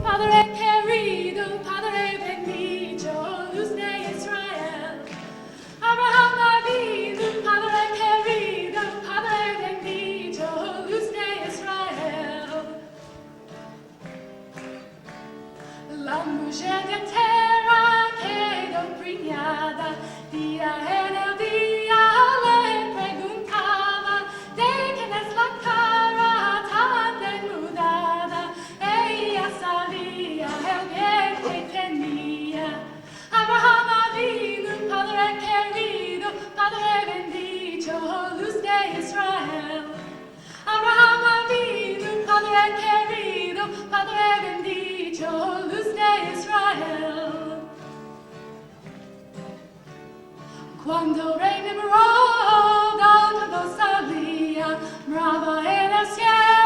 Padre querido, Padre bendito, luz de Israel. Abraham Avinu, Padre querido, Padre bendito, luz de Israel. La mujer de tierra quedó preñada, día en el día le preguntaba, ¿de quién es la cara tan desnudada? Ella sabía el bien que tenía. Abraham Avinu, Padre querido, Padre bendito, luz de Israel. Abraham Avinu, Padre querido, Padre bendito, luz de Israel. Cuando Rey Nimrod al mundo salía, brava en el cielo.